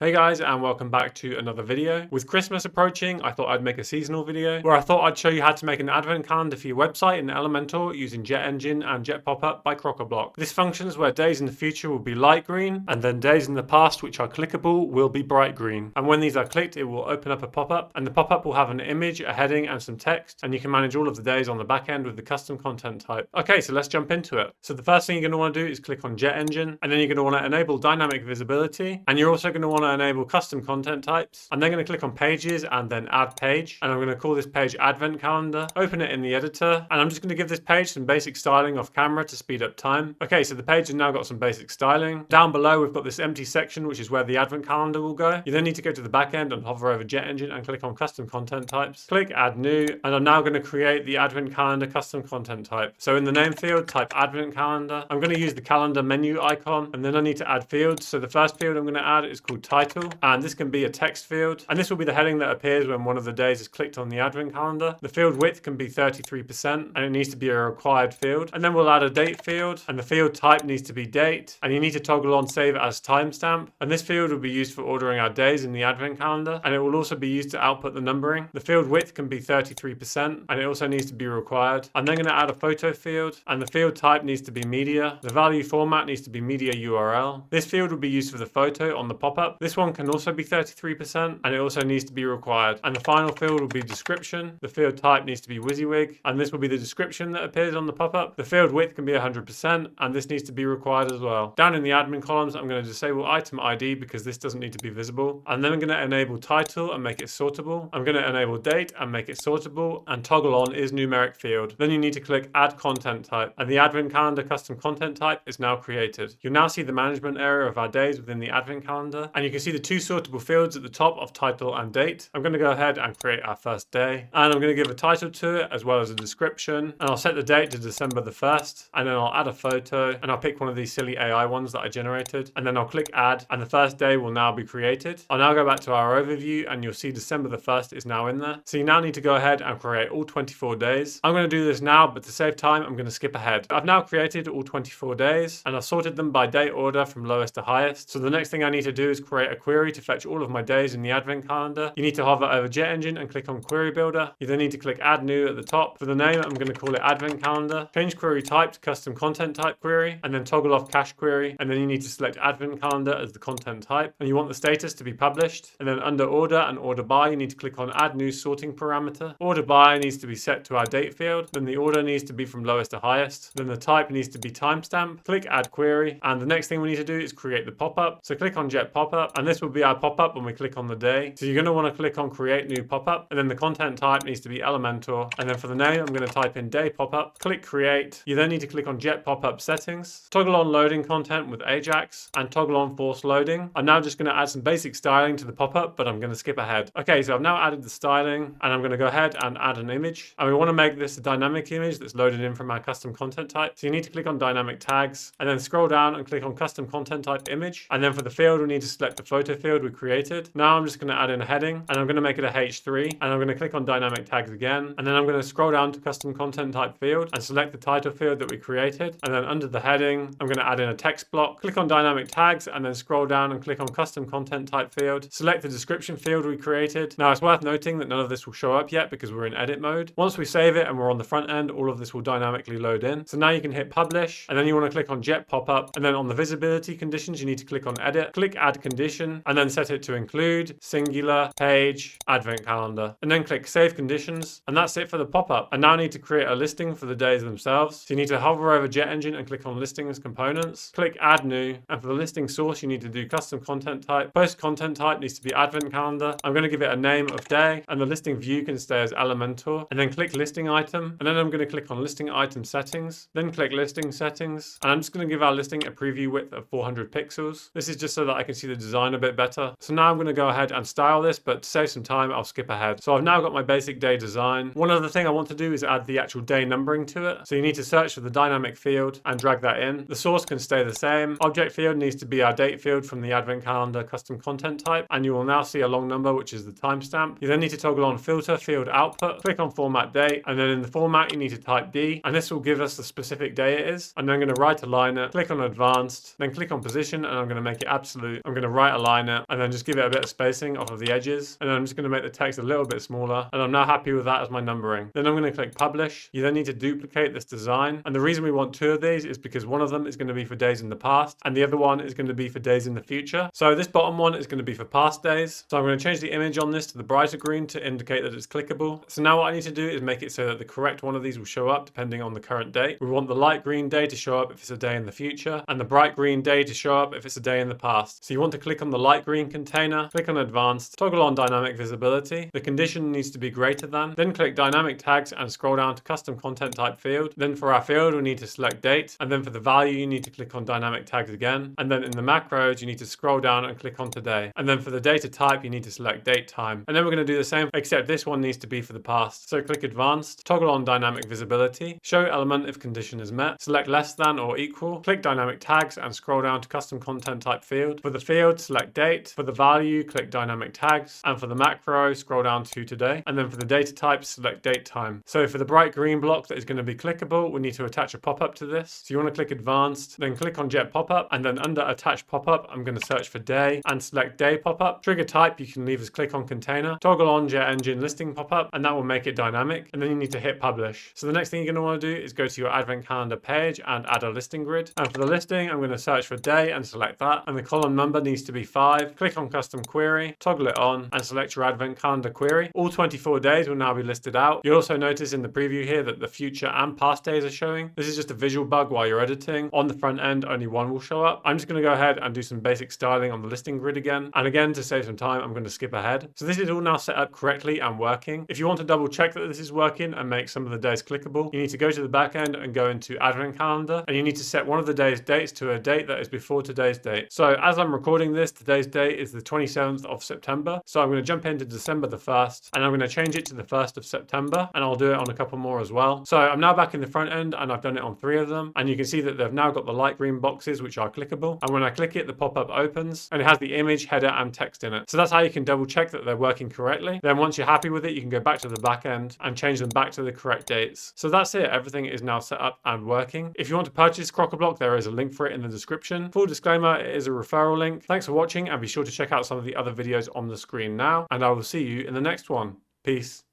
Hey guys, and welcome back to another video. With Christmas approaching, I thought I'd make a seasonal video where I thought I'd show you how to make an advent calendar for your website in Elementor using JetEngine and JetPopup by Crocoblock. This functions where days in the future will be light green, and then days in the past which are clickable will be bright green. And when these are clicked, it will open up a pop-up, and the pop-up will have an image, a heading, and some text, and you can manage all of the days on the back end with the custom content type. Okay, so let's jump into it. So the first thing you're going to want to do is click on JetEngine, and then you're going to want to enable dynamic visibility, and you're also going to want to enable custom content types. I'm then going to click on pages and then add page, and I'm going to call this page advent calendar, open it in the editor, and I'm just going to give this page some basic styling off camera to speed up time. Okay, so the page has now got some basic styling. Down below we've got this empty section which is where the advent calendar will go. You then need to go to the back end and hover over JetEngine and click on custom content types. Click add new, and I'm now going to create the advent calendar custom content type. So in the name field, type advent calendar. I'm going to use the calendar menu icon, and then I need to add fields. So the first field I'm going to add is called title, and this can be a text field, and this will be the heading that appears when one of the days is clicked on the advent calendar. The field width can be 33%, and it needs to be a required field. And then we'll add a date field, and the field type needs to be date, and you need to toggle on save as timestamp. And this field will be used for ordering our days in the advent calendar, and it will also be used to output the numbering. The field width can be 33%, and it also needs to be required. I'm then going to add a photo field, and the field type needs to be media. The value format needs to be media URL. This field will be used for the photo on the pop-up. This one can also be 33%, and it also needs to be required. And the final field will be description. The field type needs to be WYSIWYG, and this will be the description that appears on the pop-up. The field width can be 100%, and this needs to be required as well. Down in the admin columns, I'm going to disable item ID because this doesn't need to be visible. And then I'm going to enable title and make it sortable. I'm going to enable date and make it sortable, and toggle on is numeric field. Then you need to click add content type, and the advent calendar custom content type is now created. You'll now see the management area of our days within the advent calendar, and you can see the two sortable fields at the top of title and date. I'm going to go ahead and create our first day, and I'm going to give a title to it as well as a description, and I'll set the date to December the 1st, and then I'll add a photo, and I'll pick one of these silly AI ones that I generated, and then I'll click add, and the first day will now be created. I'll now go back to our overview, and you'll see December the 1st is now in there. So you now need to go ahead and create all 24 days. I'm going to do this now, but to save time, I'm going to skip ahead. I've now created all 24 days, and I've sorted them by date order from lowest to highest. So the next thing I need to do is create a query to fetch all of my days in the advent calendar. You need to hover over JetEngine and click on query builder. You then need to click add new at the top. For the name, I'm going to call it advent calendar. Change query type to custom content type query, and then toggle off cache query, and then you need to select advent calendar as the content type, and you want the status to be published. And then under order and order by, you need to click on add new sorting parameter. Order by needs to be set to our date field, then the order needs to be from lowest to highest, then the type needs to be timestamp. Click add query, and the next thing we need to do is create the pop-up. So click on JetPopup, and this will be our pop-up when we click on the day. So you're going to want to click on create new pop-up, and then the content type needs to be Elementor, and then for the name I'm going to type in day pop-up. Click create. You then need to click on JetPopup settings, toggle on loading content with Ajax, and toggle on force loading. I'm now just going to add some basic styling to the pop-up, but I'm going to skip ahead. Okay, so I've now added the styling, and I'm going to go ahead and add an image, and we want to make this a dynamic image that's loaded in from our custom content type. So you need to click on dynamic tags, and then scroll down and click on custom content type image, and then for the field we need to select the photo field we created. Now I'm just going to add in a heading, and I'm going to make it a H3, and I'm going to click on dynamic tags again, and then I'm going to scroll down to custom content type field and select the title field that we created, and then under the heading I'm going to add in a text block. Click on dynamic tags, and then scroll down and click on custom content type field. Select the description field we created. Now it's worth noting that none of this will show up yet because we're in edit mode. Once we save it and we're on the front end, all of this will dynamically load in. So now you can hit publish, and then you want to click on JetPopup, and then on the visibility conditions you need to click on edit, click add condition, and then set it to include singular page advent calendar, and then click save conditions, and that's it for the pop-up. I now need to create a listing for the days themselves. So you need to hover over JetEngine and click on listings components, click add new, and for the listing source you need to do custom content type. Post content type needs to be advent calendar. I'm going to give it a name of day, and the listing view can stay as Elementor, and then click listing item, and then I'm going to click on listing item settings, then click listing settings, and I'm just going to give our listing a preview width of 400 pixels. This is just so that I can see the design a bit better. So now I'm going to go ahead and style this, but to save some time I'll skip ahead. So I've now got my basic day design. One other thing I want to do is add the actual day numbering to it. So you need to search for the dynamic field and drag that in. The source can stay the same. Object field needs to be our date field from the advent calendar custom content type, and you will now see a long number which is the timestamp. You then need to toggle on filter field output, click on format date, and then in the format you need to type D, and this will give us the specific day it is. And then I'm going to right align it, click on advanced, then click on position, and I'm going to make it absolute. I'm going to right right align it, and then just give it a bit of spacing off of the edges. And then I'm just going to make the text a little bit smaller, and I'm now happy with that as my numbering. Then I'm going to click publish. You then need to duplicate this design, and the reason we want 2 of these is because one of them is going to be for days in the past, and the other one is going to be for days in the future. So this bottom one is going to be for past days. So I'm going to change the image on this to the brighter green to indicate that it's clickable. So now what I need to do is make it so that the correct one of these will show up depending on the current date. We want the light green day to show up if it's a day in the future, and the bright green day to show up if it's a day in the past. So you want to click on the light green container, click on advanced, toggle on dynamic visibility. The condition needs to be greater than, then click dynamic tags and scroll down to custom content type field. Then for our field, we need to select date, and then for the value, you need to click on dynamic tags again. And then in the macros, you need to scroll down and click on today. And then for the data type, you need to select date time. And then we're going to do the same, except this one needs to be for the past. So click advanced, toggle on dynamic visibility, show element if condition is met, select less than or equal, click dynamic tags and scroll down to custom content type field. For the field, select date. For the value, click dynamic tags. And for the macro, scroll down to today. And then for the data type, select date time. So for the bright green block that is going to be clickable, we need to attach a pop-up to this. So you want to click advanced, then click on JetPopup, and then under attach pop-up, I'm going to search for day and select day pop-up. Trigger type, you can leave as click on container. Toggle on JetEngine listing pop-up, and that will make it dynamic. And then you need to hit publish. So the next thing you're going to want to do is go to your advent calendar page and add a listing grid. And for the listing, I'm going to search for day and select that. And the column number needs to be 5. Click on custom query, toggle it on, and select your advent calendar query. All 24 days will now be listed out. You'll also notice in the preview here that the future and past days are showing. This is just a visual bug while you're editing. On the front end, only one will show up. I'm just going to go ahead and do some basic styling on the listing grid again. And again, to save some time, I'm going to skip ahead. So this is all now set up correctly and working. If you want to double check that this is working and make some of the days clickable, you need to go to the back end and go into advent calendar, and you need to set one of the day's dates to a date that is before today's date. So as I'm recording this, today's date is the 27th of September. So I'm going to jump into December the 1st, and I'm going to change it to the 1st of September, and I'll do it on a couple more as well. So I'm now back in the front end, and I've done it on 3 of them, and you can see that they've now got the light green boxes which are clickable, and when I click it, the pop-up opens and it has the image, header and text in it. So that's how you can double check that they're working correctly. Then once you're happy with it, you can go back to the back end and change them back to the correct dates. So that's it. Everything is now set up and working. If you want to purchase Crocoblock, there is a link for it in the description. Full disclaimer, it is a referral link. Thanks for watching, and be sure to check out some of the other videos on the screen now, and I will see you in the next one. Peace.